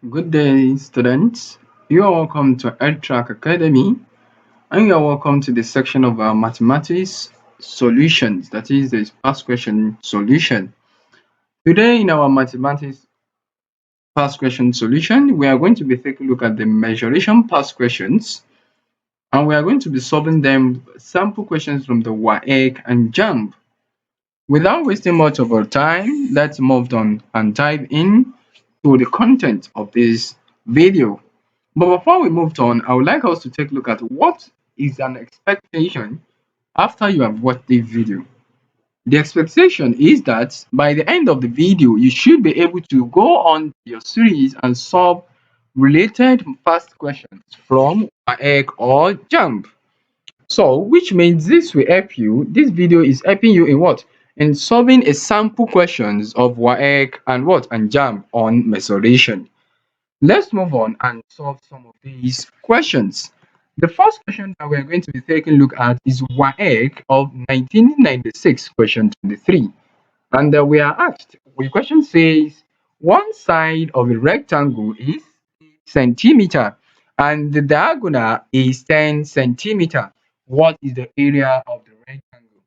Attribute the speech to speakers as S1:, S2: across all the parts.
S1: Good day, students. You are welcome to EdTrack Academy, and you are welcome to the section of our mathematics solutions, that is the past question solution. Today, in our mathematics past question solution, we are going to be taking a look at the mensuration past questions, and we are going to be solving them sample questions from the WAEC and JAMB. Without wasting much of our time, let's move on and dive in to the content of this video. But before we move on, I would like us to take a look at what is an expectation after you have watched this video. The expectation is that by the end of the video, you should be able to go on your series and solve related past questions from WAEC or JAMB. So, which means this will help you. This video is helping you in what? In solving a sample questions of WAEC and what? And JAMB on mensuration. Let's move on and solve some of these questions. The first question that we're going to be taking a look at is WAEC of 1996, question 23. And we are asked, the question says, one side of a rectangle is centimeter and the diagonal is 10 centimeter. What is the area of the rectangle?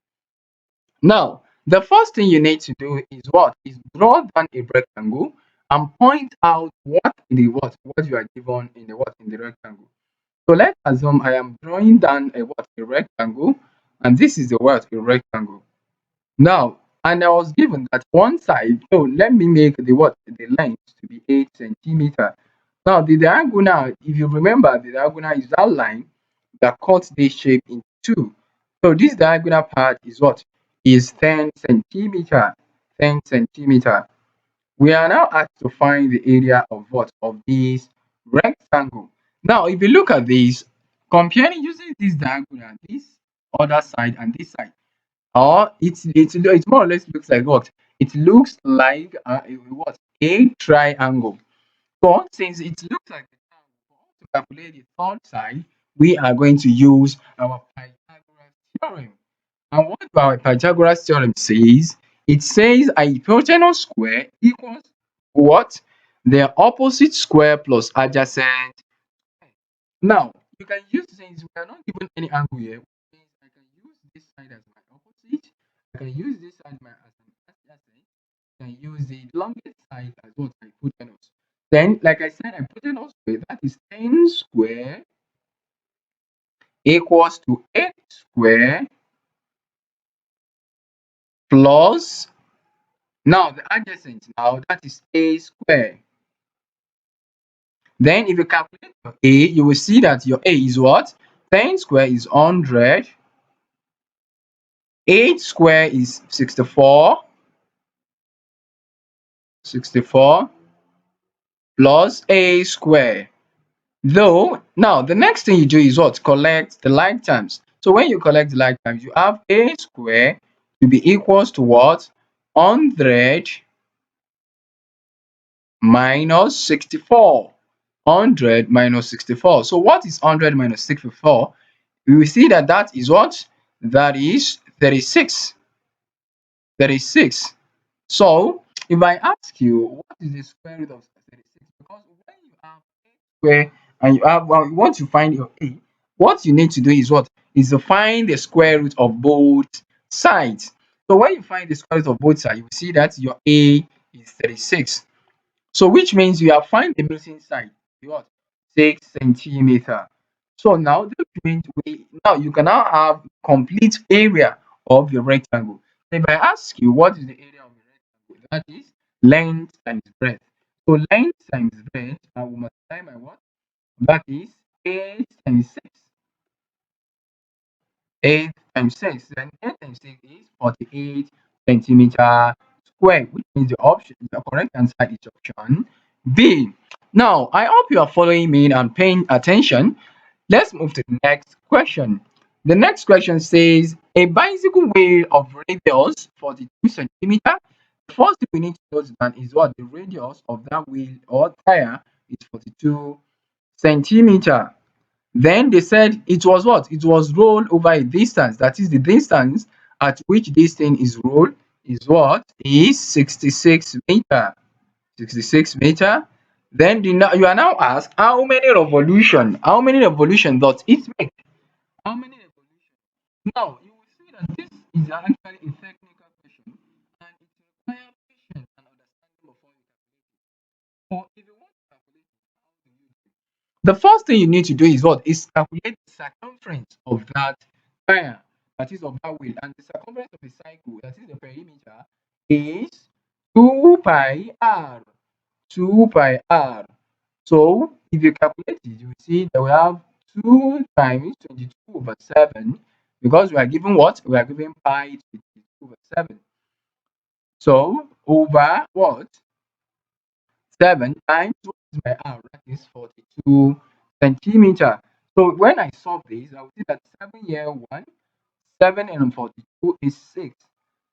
S1: Now, the first thing you need to do is what? Is draw down a rectangle and point out what you are given in the what in the rectangle. So let's assume I am drawing down a rectangle, and this is the what a rectangle. Now, and I was given that one side, so let me make the length to be 8 centimeter. Now the diagonal, if you remember, the diagonal is that line that cuts this shape in two. So this diagonal part is what? Is 10 centimeter. 10 centimeter. We are now asked to find the area of what? Of this rectangle. Now, if you look at this, comparing using this diagonal, this other side and this side, or it's more or less looks like what? It looks like a triangle. So since it looks like a triangle, to calculate the third side, we are going to use our Pythagoras theorem. And what our Pythagoras theorem says, it says a hypotenuse square equals what? The opposite square plus adjacent. Now, you can use, since we are not given any angle here, which means I can use this side as my opposite, I can use this side as an adjacent, I can use the longest side as what? Hypotenuse. Then, like I said, hypotenuse square, that is 10 square equals to 8 square plus, now the adjacent, now that is a square. Then if you calculate your a, you will see that your a is what? 10 square is 100, 8 square is 64, 64 plus a square. Though, now the next thing you do is what? Collect the like terms. So when you collect the like terms, you have a square to be equals to what? 100 minus 64. 100 minus 64. So what is 100 minus 64? We will see that that is what? That is 36. 36. So if I ask you what is the square root of 36, because when you have a square and you have, well, you want to find your a, what you need to do is what? Is to find the square root of both sides. So when you find the square root of both sides, you will see that your a is 36. So which means you have find the missing side, what? 6 centimeter. So now this means now you can now have complete area of your rectangle. So if I ask you what is the area of the rectangle, that is length times breadth. So length times breadth, I will multiply by what? That is 8 times 6. 8 times 6. Then 8 times 6 is 48 centimeter square, which means the correct answer is option B. Now, I hope you are following me and paying attention. Let's move to the next question. The next question says a bicycle wheel of radius 42 centimeter. The first thing we need to note down is what the radius of that wheel or tire is 42 centimeter. Then they said it was what? It was rolled over a distance. That is the distance at which this thing is rolled is what? Is 66 meter. 66 meter. Then you are now asked how many revolution does it make? How many revolution? Now you will see that this is actually a technical question and it requires patience and understanding before you calculate it. Or if you want to calculate it, how do you do it? The first thing you need to do is what? Is calculate the circumference of that tire, that is of that wheel, and the circumference of the cycle, that is the perimeter, is 2 pi r. 2 pi r. So if you calculate it, you will see that we have 2 times 22 over 7 because we are given what? We are given pi 22 over 7. So over what? 7 times what is my r? That is 42 centimeter. So when I solve this, I will see that 7 here 1, 7 and 42 is 6.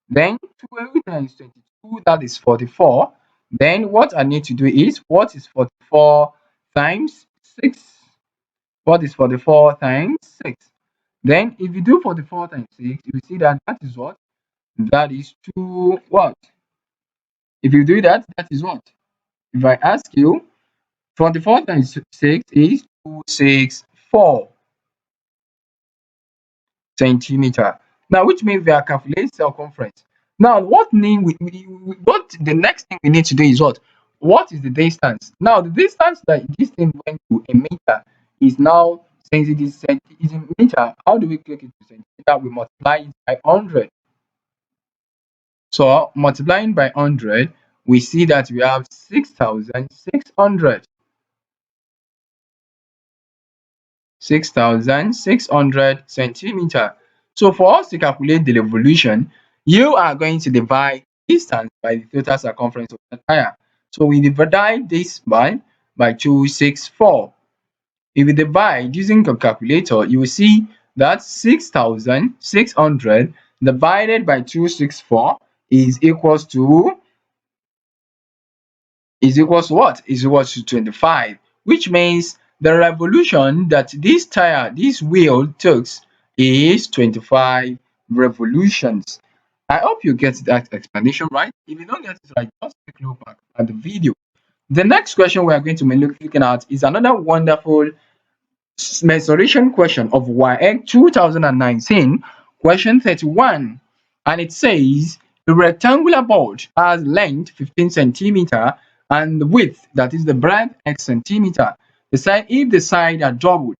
S1: Then 12 times 22, that is 44. Then what I need to do is, what is 44 times 6? What is 44 times 6? Then if you do 44 times 6, you see that that is what? That is 2 what? If you do that, that is what? If I ask you, 44 times 6 is 264 centimeter. Now, which means we are calculating circumference. Now, what name what the next thing we need to do is what? What is the distance? Now, the distance that this thing went to a meter is now, since it is is in meter, how do we click it to centimeter? We multiply it by 100. So multiplying by 100, we see that we have 6,600. 6,600 centimeter. So for us to calculate the revolution, you are going to divide distance by the total circumference of the tire. So we divide this by 264. If you divide using a calculator, you will see that 6,600 divided by 264 is equals to what? Is equals to 25, which means the revolution that this wheel takes is 25 revolutions. I hope you get that explanation right. If you don't get it right, just take a look back at the video. The next question we are going to be looking at is another wonderful mensuration question of WAEC 2019, question 31. And it says a rectangular board has length 15 centimeter and width, that is the breadth, x centimeter. Decide if the side are doubled.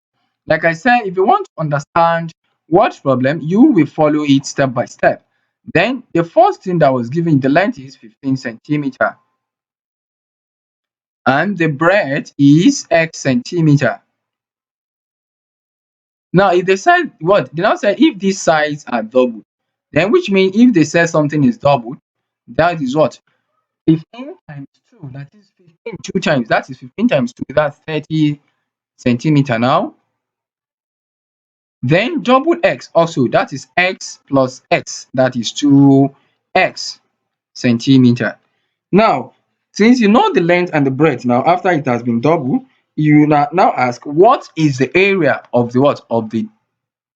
S1: Like I said, if you want to understand what problem, you will follow it step by step. Then the first thing that was given, the length is 15 centimeter and the breadth is x centimeter. Now, if they said what? They now said if these sides are double, then which means if they say something is double, that is what? 15 times 2, that is 15, 2 times, that is 15 times 2, that's 30 centimeter now. Then double x also, that is x plus x, that is 2x centimeter. Now, since you know the length and the breadth now, after it has been double, you now ask what is the area of the what? Of the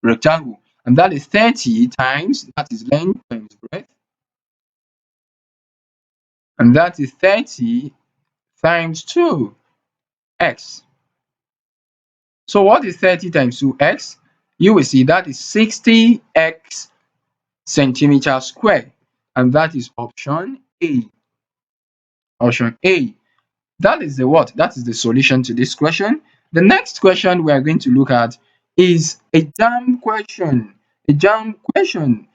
S1: rectangle, and that is 30 times, that is length times breadth, and that is 30 times 2x. So what is 30 times 2x? You will see that is 60x centimeter square, and that is option A. Option A. That is the what? That is the solution to this question. The next question we are going to look at is a jam question. A jam question.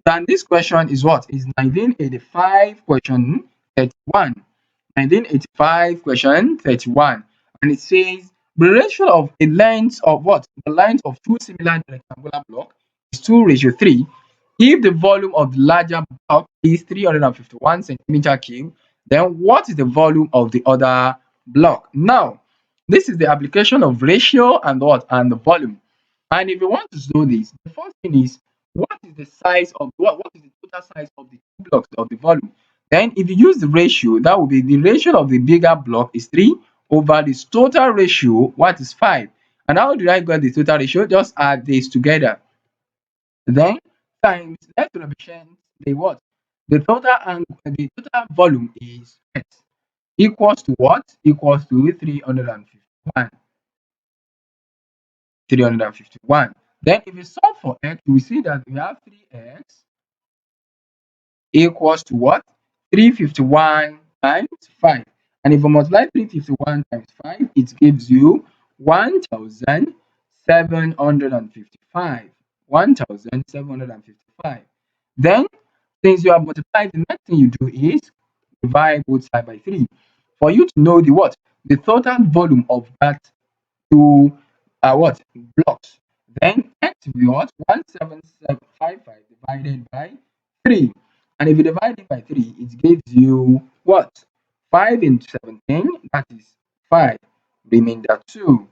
S1: And this question is what? Is 1985 question 31. 1985 question 31. And it says the ratio of a length of what? The length of two similar rectangular blocks is 2:3. If the volume of the larger block is 351 centimeter cube, then what is the volume of the other block? Now, this is the application of ratio and what? And the volume. And if you want to know this, the first thing is what is the size of what is the total size of the two blocks of the volume? Then if you use the ratio, that will be the ratio of the bigger block is 3 over this total ratio, what is 5. And how did I get the total ratio? Just add this together. Then times, let's represent the what? The total volume is x. equals to what? Equals to 351. 351. Then if you solve for x, we see that we have 3x equals to what? 351 times 5. And if you multiply 351 times 5, it gives you 1,755. 1,755. Then, since you have multiplied, the next thing you do is divide both side by 3. For you to know the what? The total volume of that two what? Blocks. Then x will be what? 17755 divided by 3. And if you divide it by 3, it gives you what? 5 into 17, that is 5. Remainder 2.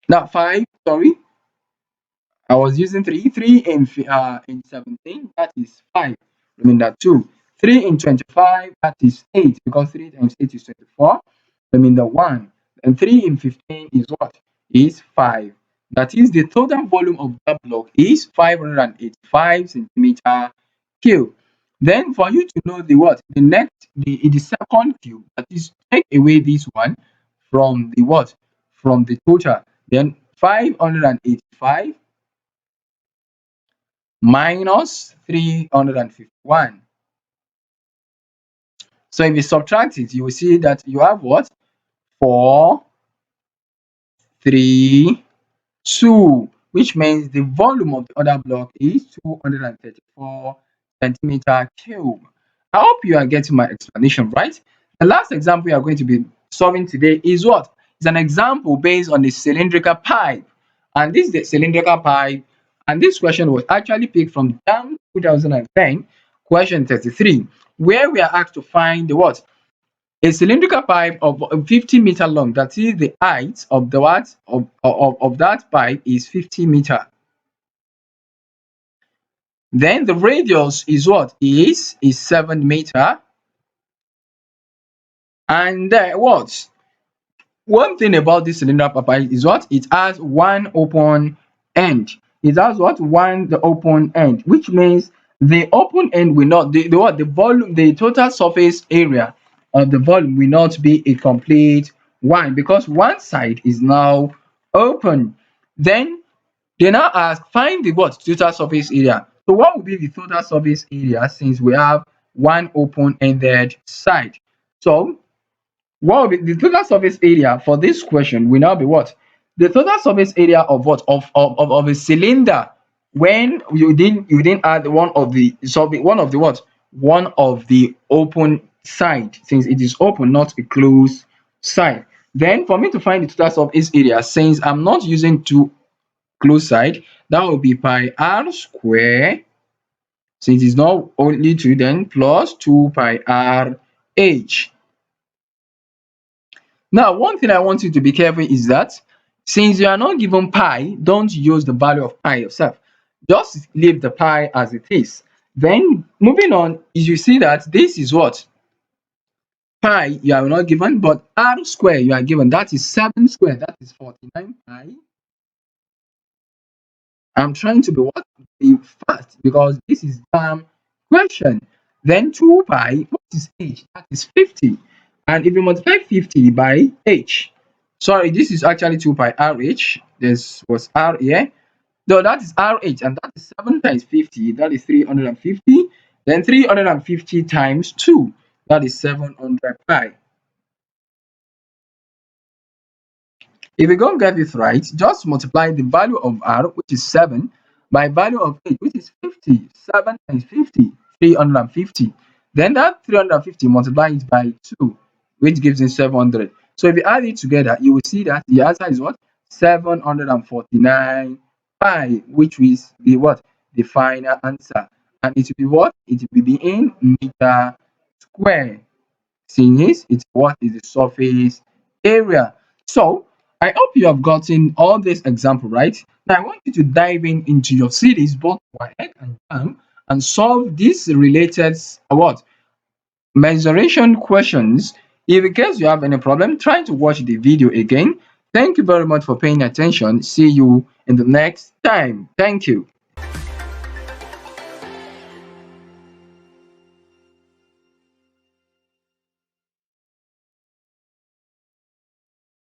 S1: Now 5, sorry, I was using 3. 3 in 17, that is 5. Remainder 2. 3 in 25, that is 8, because 3 times 8 is 24. Remainder 1. And 3 in 15 is what? Is 5. That is, the total volume of that block is 585 centimeter cube. Then for you to know the what? The next, the second cube, that is, take away this one from the what? From the total. Then 585 minus 351. So if you subtract it, you will see that you have what? 4, 3, 2, which means the volume of the other block is 234 centimeter cube. I hope you are getting my explanation right. The last example we are going to be solving today is what? It's an example based on the cylindrical pipe. And this is the cylindrical pipe. And this question was actually picked from JAM 2010, question 33, where we are asked to find the what? A cylindrical pipe of 50-meter long, that is, the height of the what of that pipe is 50 meter. Then the radius is what? Is 7 meter. And what? One thing about this cylindrical pipe is what? It has one open end. It has what? The open end, which means the open end will not, the what? The volume, the total surface area of the volume will not be a complete one, because one side is now open. Then they now ask, find the what? Total surface area. So what will be the total surface area since we have one open ended side? So what will be the total surface area for this question will now be what? The total surface area of what? Of a cylinder, when you didn't add one of the one of the what? One of the open side, since it is open, not a closed side. Then for me to find the total surface area, since I'm not using two closed side, that will be pi r square, since it's not only 2, then plus 2 pi r h. Now, one thing I want you to be careful is that since you are not given pi, don't use the value of pi yourself. Just leave the pi as it is. Then moving on, you see that this is what? Pi you are not given, but r square you are given. That is 7 square. That is 49 pi. I'm trying to be what? Be fast, because this is question. Then 2 pi, what is h? That is 50. And if you multiply 50 by h, sorry, this is actually 2 pi rh. This was r here. So that is rh, and that is 7 times 50. That is 350. Then 350 times 2. That is 700 pi. If you don't get this right, just multiply the value of r, which is 7, by value of h, which is 50. 7 times 50, 350. Then that 350 multiplied by 2, which gives you 700. So if you add it together, you will see that the answer is what? 749 pi, which is the what? The final answer. And it will be what? It will be in meter square. Since it's what is the surface area. So I hope you have gotten all this example right. Now I want you to dive into your series, both WAEC and JAM, and solve these related what? Mensuration questions. If in case you have any problem, try to watch the video again. Thank you very much for paying attention. See you in the next time. Thank you.